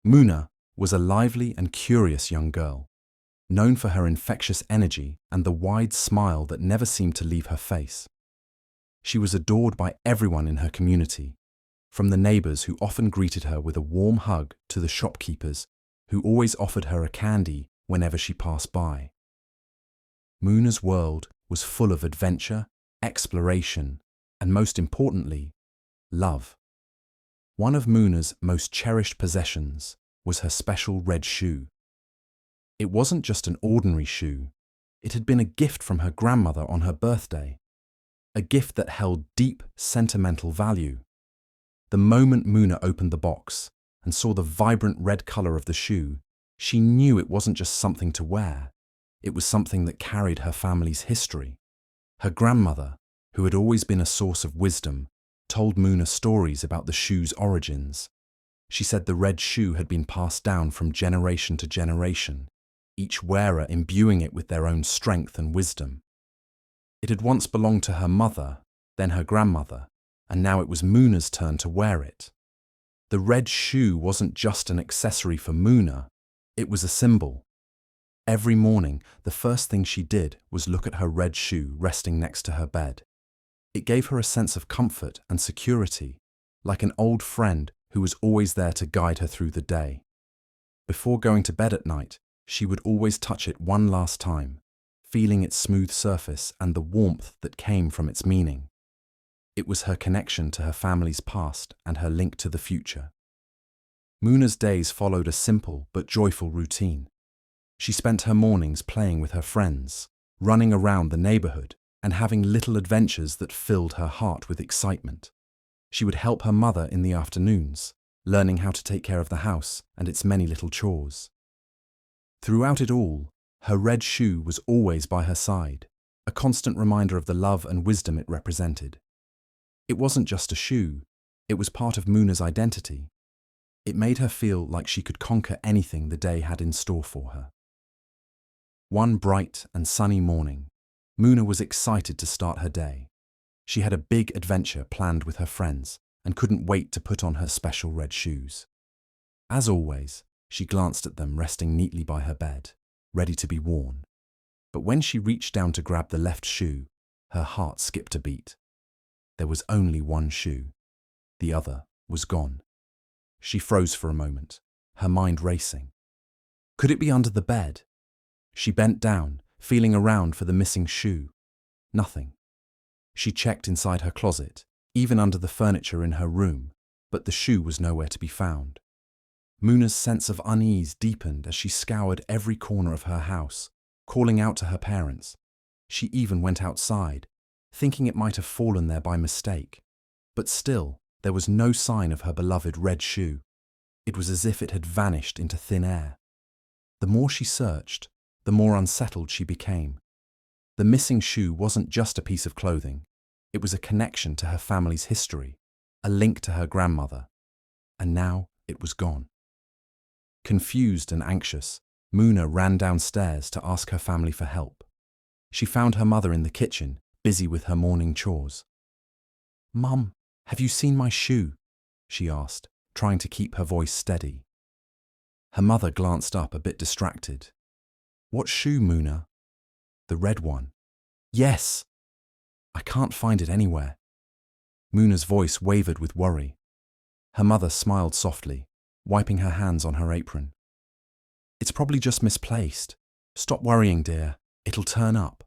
Muna was a lively and curious young girl, known for her infectious energy and the wide smile that never seemed to leave her face. She was adored by everyone in her community, from the neighbors who often greeted her with a warm hug to the shopkeepers who always offered her a candy whenever she passed by. Muna's world was full of adventure, exploration, and most importantly, love. One of Muna's most cherished possessions was her special red shoe. It wasn't just an ordinary shoe. It had been a gift from her grandmother on her birthday, a gift that held deep sentimental value. The moment Muna opened the box and saw the vibrant red color of the shoe, she knew it wasn't just something to wear. It was something that carried her family's history. Her grandmother, who had always been a source of wisdom, told Muna stories about the shoe's origins. She said the red shoe had been passed down from generation to generation, each wearer imbuing it with their own strength and wisdom. It had once belonged to her mother, then her grandmother, and now it was Muna's turn to wear it. The red shoe wasn't just an accessory for Muna, it was a symbol. Every morning, the first thing she did was look at her red shoe resting next to her bed. It gave her a sense of comfort and security, like an old friend who was always there to guide her through the day. Before going to bed at night, she would always touch it one last time, feeling its smooth surface and the warmth that came from its meaning. It was her connection to her family's past and her link to the future. Muna's days followed a simple but joyful routine. She spent her mornings playing with her friends, running around the neighborhood, and having little adventures that filled her heart with excitement. She would help her mother in the afternoons, learning how to take care of the house and its many little chores. Throughout it all, her red shoe was always by her side, a constant reminder of the love and wisdom it represented. It wasn't just a shoe, it was part of Muna's identity. It made her feel like she could conquer anything the day had in store for her. One bright and sunny morning, Muna was excited to start her day. She had a big adventure planned with her friends and couldn't wait to put on her special red shoes. As always, she glanced at them resting neatly by her bed, ready to be worn. But when she reached down to grab the left shoe, her heart skipped a beat. There was only one shoe. The other was gone. She froze for a moment, her mind racing. Could it be under the bed? She bent down, feeling around for the missing shoe. Nothing. She checked inside her closet, even under the furniture in her room, but the shoe was nowhere to be found. Muna's sense of unease deepened as she scoured every corner of her house, calling out to her parents. She even went outside, thinking it might have fallen there by mistake. But still, there was no sign of her beloved red shoe. It was as if it had vanished into thin air. The more she searched, the more unsettled she became. The missing shoe wasn't just a piece of clothing. It was a connection to her family's history, a link to her grandmother. And now it was gone. Confused and anxious, Muna ran downstairs to ask her family for help. She found her mother in the kitchen, busy with her morning chores. "Mum, have you seen my shoe?" she asked, trying to keep her voice steady. Her mother glanced up a bit distracted. "What shoe, Muna?" "The red one." "Yes!" "I can't find it anywhere." Muna's voice wavered with worry. Her mother smiled softly, wiping her hands on her apron. "It's probably just misplaced. Stop worrying, dear. It'll turn up."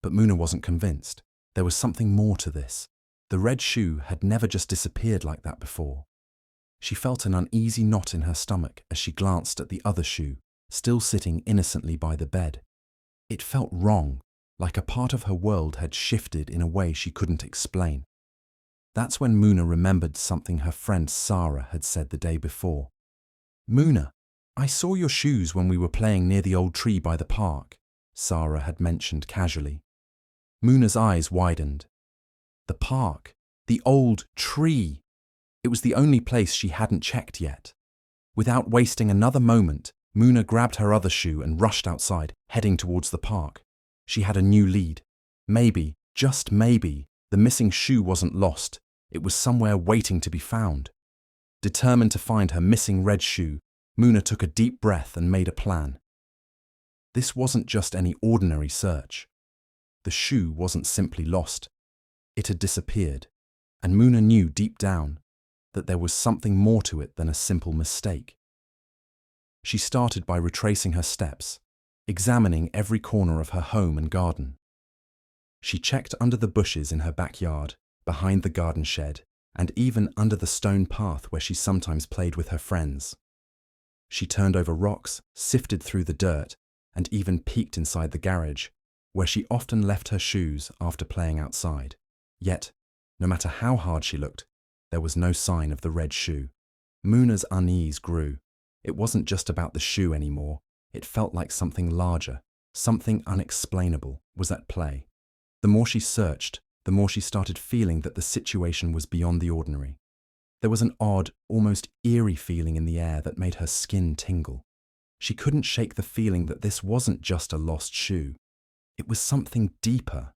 But Muna wasn't convinced. There was something more to this. The red shoe had never just disappeared like that before. She felt an uneasy knot in her stomach as she glanced at the other shoe, still sitting innocently by the bed. It felt wrong, like a part of her world had shifted in a way she couldn't explain. That's when Muna remembered something her friend Sarah had said the day before. "Muna, I saw your shoes when we were playing near the old tree by the park," Sarah had mentioned casually. Muna's eyes widened. The park, the old tree. It was the only place she hadn't checked yet. Without wasting another moment, Muna grabbed her other shoe and rushed outside, heading towards the park. She had a new lead. Maybe, just maybe, the missing shoe wasn't lost. It was somewhere waiting to be found. Determined to find her missing red shoe, Muna took a deep breath and made a plan. This wasn't just any ordinary search. The shoe wasn't simply lost. It had disappeared, and Muna knew deep down that there was something more to it than a simple mistake. She started by retracing her steps, examining every corner of her home and garden. She checked under the bushes in her backyard, behind the garden shed, and even under the stone path where she sometimes played with her friends. She turned over rocks, sifted through the dirt, and even peeked inside the garage, where she often left her shoes after playing outside. Yet, no matter how hard she looked, there was no sign of the red shoe. Muna's unease grew. It wasn't just about the shoe anymore. It felt like something larger, something unexplainable, was at play. The more she searched, the more she started feeling that the situation was beyond the ordinary. There was an odd, almost eerie feeling in the air that made her skin tingle. She couldn't shake the feeling that this wasn't just a lost shoe. It was something deeper,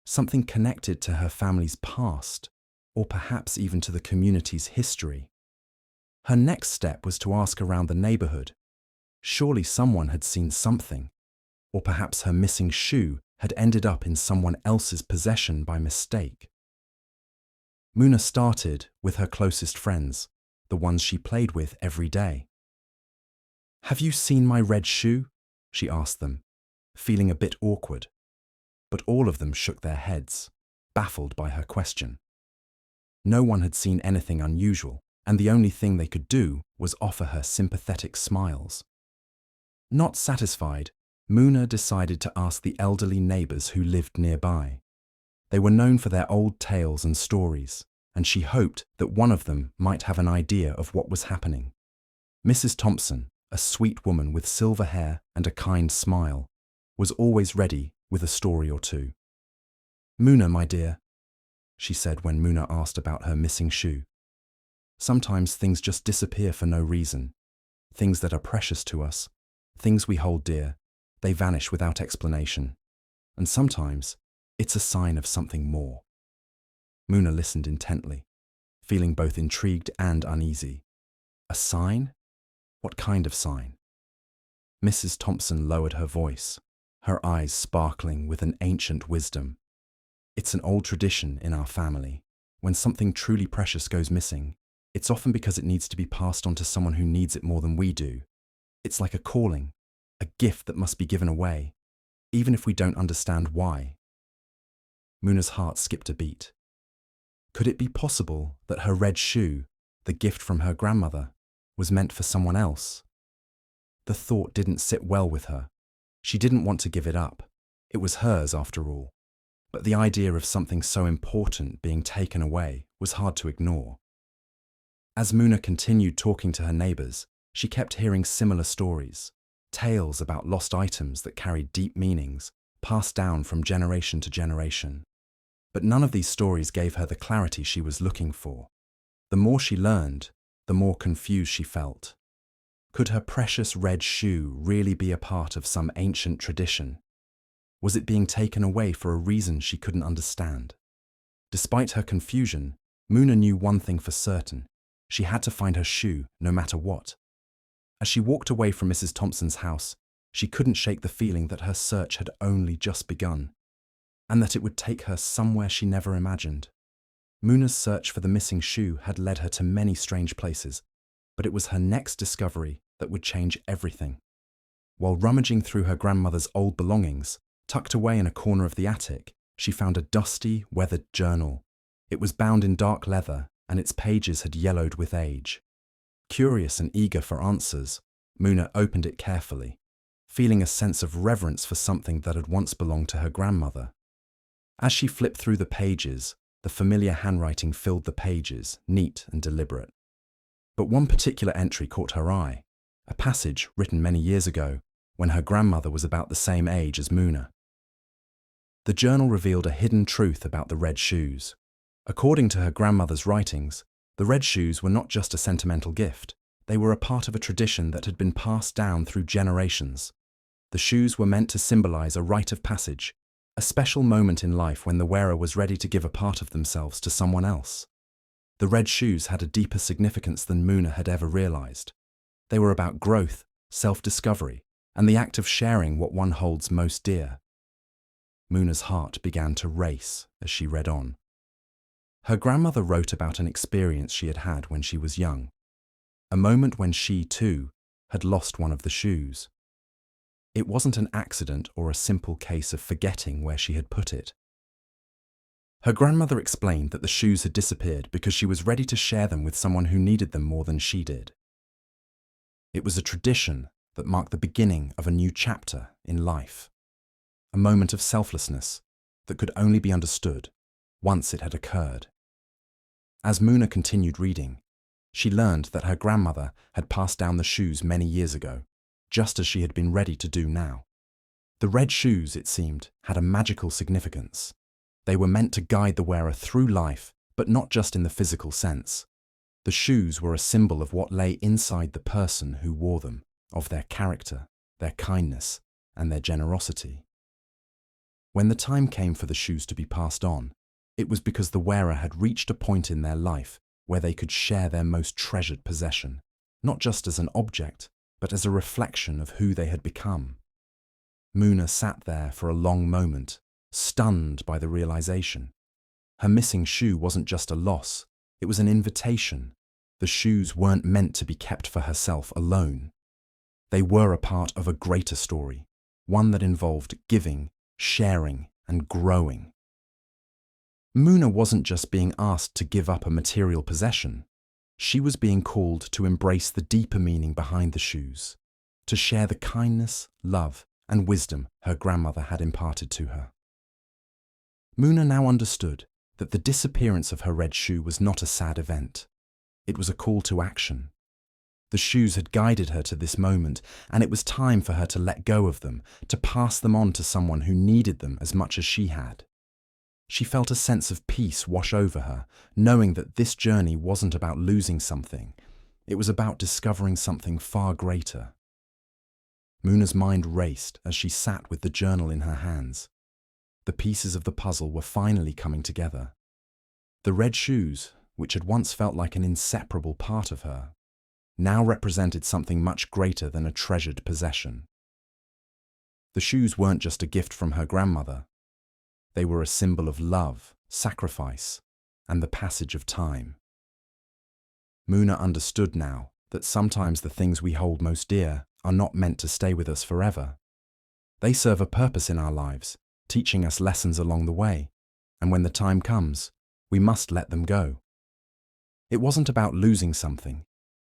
something connected to her family's past, or perhaps even to the community's history. Her next step was to ask around the neighborhood. Surely someone had seen something, or perhaps her missing shoe had ended up in someone else's possession by mistake. Muna started with her closest friends, the ones she played with every day. "Have you seen my red shoe?" she asked them, feeling a bit awkward. But all of them shook their heads, baffled by her question. No one had seen anything unusual, and the only thing they could do was offer her sympathetic smiles. Not satisfied, Muna decided to ask the elderly neighbors who lived nearby. They were known for their old tales and stories, and she hoped that one of them might have an idea of what was happening. Mrs. Thompson, a sweet woman with silver hair and a kind smile, was always ready with a story or two. "Muna, my dear," she said when Muna asked about her missing shoe. "Sometimes things just disappear for no reason. Things that are precious to us, things we hold dear, they vanish without explanation. And sometimes it's a sign of something more." Muna listened intently, feeling both intrigued and uneasy. A sign? What kind of sign? Mrs. Thompson lowered her voice, her eyes sparkling with an ancient wisdom. "It's an old tradition in our family. When something truly precious goes missing, it's often because it needs to be passed on to someone who needs it more than we do. It's like a calling, a gift that must be given away, even if we don't understand why." Muna's heart skipped a beat. Could it be possible that her red shoe, the gift from her grandmother, was meant for someone else? The thought didn't sit well with her. She didn't want to give it up. It was hers after all. But the idea of something so important being taken away was hard to ignore. As Muna continued talking to her neighbors, she kept hearing similar stories, tales about lost items that carried deep meanings, passed down from generation to generation. But none of these stories gave her the clarity she was looking for. The more she learned, the more confused she felt. Could her precious red shoe really be a part of some ancient tradition? Was it being taken away for a reason she couldn't understand? Despite her confusion, Muna knew one thing for certain. She had to find her shoe, no matter what. As she walked away from Mrs. Thompson's house, she couldn't shake the feeling that her search had only just begun, and that it would take her somewhere she never imagined. Muna's search for the missing shoe had led her to many strange places, but it was her next discovery that would change everything. While rummaging through her grandmother's old belongings, tucked away in a corner of the attic, she found a dusty, weathered journal. It was bound in dark leather, and its pages had yellowed with age. Curious and eager for answers, Muna opened it carefully, feeling a sense of reverence for something that had once belonged to her grandmother. As she flipped through the pages, the familiar handwriting filled the pages, neat and deliberate. But one particular entry caught her eye, a passage written many years ago, when her grandmother was about the same age as Muna. The journal revealed a hidden truth about the red shoes. According to her grandmother's writings, the red shoes were not just a sentimental gift. They were a part of a tradition that had been passed down through generations. The shoes were meant to symbolize a rite of passage, a special moment in life when the wearer was ready to give a part of themselves to someone else. The red shoes had a deeper significance than Muna had ever realized. They were about growth, self-discovery, and the act of sharing what one holds most dear. Muna's heart began to race as she read on. Her grandmother wrote about an experience she had had when she was young, a moment when she, too, had lost one of the shoes. It wasn't an accident or a simple case of forgetting where she had put it. Her grandmother explained that the shoes had disappeared because she was ready to share them with someone who needed them more than she did. It was a tradition that marked the beginning of a new chapter in life, a moment of selflessness that could only be understood once it had occurred. As Muna continued reading, she learned that her grandmother had passed down the shoes many years ago, just as she had been ready to do now. The red shoes, it seemed, had a magical significance. They were meant to guide the wearer through life, but not just in the physical sense. The shoes were a symbol of what lay inside the person who wore them, of their character, their kindness, and their generosity. When the time came for the shoes to be passed on, it was because the wearer had reached a point in their life where they could share their most treasured possession, not just as an object, but as a reflection of who they had become. Muna sat there for a long moment, stunned by the realization. Her missing shoe wasn't just a loss, it was an invitation. The shoes weren't meant to be kept for herself alone. They were a part of a greater story, one that involved giving, sharing, and growing. Muna wasn't just being asked to give up a material possession. She was being called to embrace the deeper meaning behind the shoes, to share the kindness, love, and wisdom her grandmother had imparted to her. Muna now understood that the disappearance of her red shoe was not a sad event. It was a call to action. The shoes had guided her to this moment, and it was time for her to let go of them, to pass them on to someone who needed them as much as she had. She felt a sense of peace wash over her, knowing that this journey wasn't about losing something. It was about discovering something far greater. Muna's mind raced as she sat with the journal in her hands. The pieces of the puzzle were finally coming together. The red shoes, which had once felt like an inseparable part of her, now represented something much greater than a treasured possession. The shoes weren't just a gift from her grandmother. They were a symbol of love, sacrifice, and the passage of time. Muna understood now that sometimes the things we hold most dear are not meant to stay with us forever. They serve a purpose in our lives, teaching us lessons along the way, and when the time comes, we must let them go. It wasn't about losing something.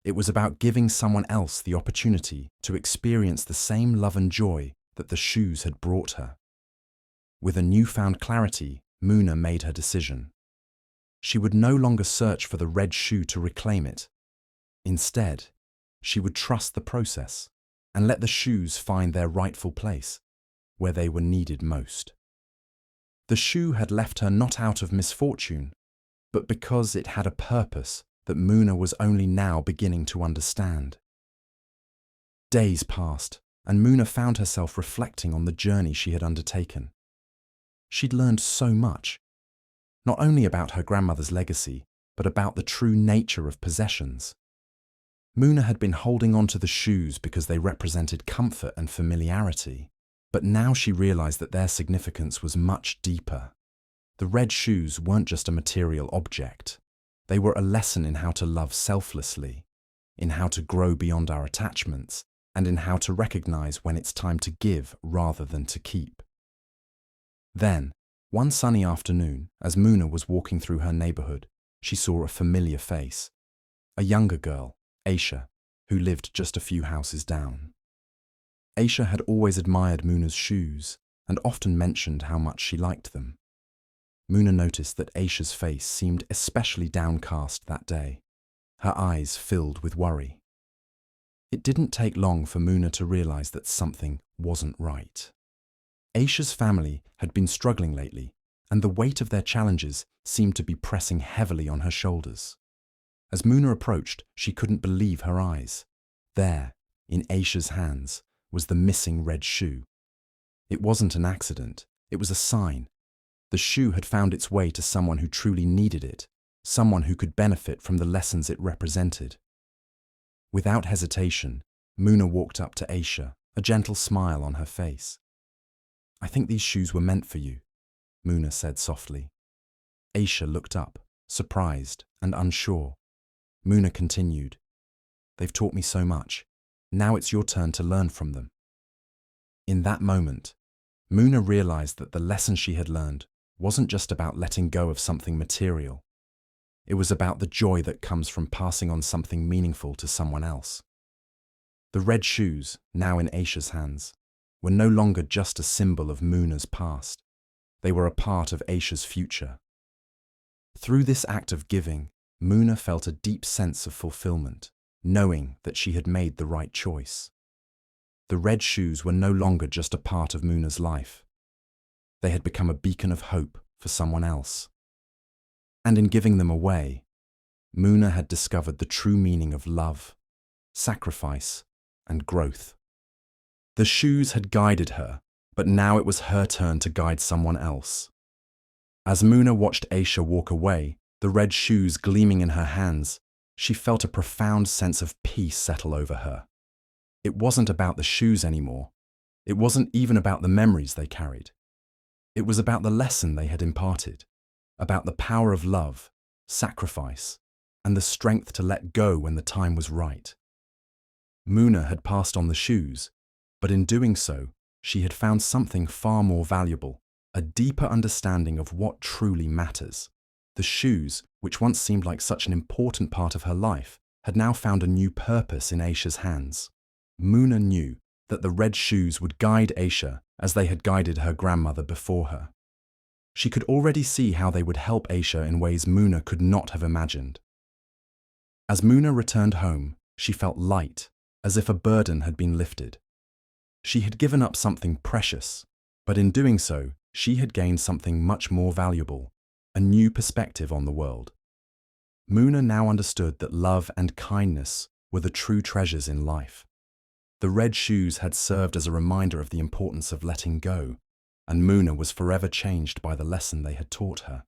It was about giving someone else the opportunity to experience the same love and joy that the shoes had brought her. With a newfound clarity, Muna made her decision. She would no longer search for the red shoe to reclaim it. Instead, she would trust the process and let the shoes find their rightful place, where they were needed most. The shoe had left her not out of misfortune, but because it had a purpose that Muna was only now beginning to understand. Days passed, and Muna found herself reflecting on the journey she had undertaken. She'd learned so much, not only about her grandmother's legacy, but about the true nature of possessions. Muna had been holding on to the shoes because they represented comfort and familiarity, but now she realized that their significance was much deeper. The red shoes weren't just a material object. They were a lesson in how to love selflessly, in how to grow beyond our attachments, and in how to recognize when it's time to give rather than to keep. Then, one sunny afternoon, as Muna was walking through her neighborhood, she saw a familiar face, a younger girl, Aisha, who lived just a few houses down. Aisha had always admired Muna's shoes and often mentioned how much she liked them. Muna noticed that Aisha's face seemed especially downcast that day, her eyes filled with worry. It didn't take long for Muna to realize that something wasn't right. Aisha's family had been struggling lately, and the weight of their challenges seemed to be pressing heavily on her shoulders. As Muna approached, she couldn't believe her eyes. There, in Aisha's hands, was the missing red shoe. It wasn't an accident, it was a sign. The shoe had found its way to someone who truly needed it, someone who could benefit from the lessons it represented. Without hesitation, Muna walked up to Aisha, a gentle smile on her face. "I think these shoes were meant for you," Muna said softly. Aisha looked up, surprised and unsure. Muna continued, "They've taught me so much. Now it's your turn to learn from them." In that moment, Muna realized that the lesson she had learned wasn't just about letting go of something material. It was about the joy that comes from passing on something meaningful to someone else. The red shoes, now in Aisha's hands, were no longer just a symbol of Muna's past. They were a part of Aisha's future. Through this act of giving, Muna felt a deep sense of fulfillment, knowing that she had made the right choice. The red shoes were no longer just a part of Muna's life. They had become a beacon of hope for someone else. And in giving them away, Muna had discovered the true meaning of love, sacrifice, and growth. The shoes had guided her, but now it was her turn to guide someone else. As Muna watched Aisha walk away, the red shoes gleaming in her hands, she felt a profound sense of peace settle over her. It wasn't about the shoes anymore. It wasn't even about the memories they carried. It was about the lesson they had imparted, about the power of love, sacrifice, and the strength to let go when the time was right. Muna had passed on the shoes, but in doing so, she had found something far more valuable, a deeper understanding of what truly matters. The shoes, which once seemed like such an important part of her life, had now found a new purpose in Aisha's hands. Muna knew that the red shoes would guide Aisha as they had guided her grandmother before her. She could already see how they would help Aisha in ways Muna could not have imagined. As Muna returned home, she felt light, as if a burden had been lifted. She had given up something precious, but in doing so, she had gained something much more valuable, a new perspective on the world. Muna now understood that love and kindness were the true treasures in life. The red shoes had served as a reminder of the importance of letting go, and Muna was forever changed by the lesson they had taught her.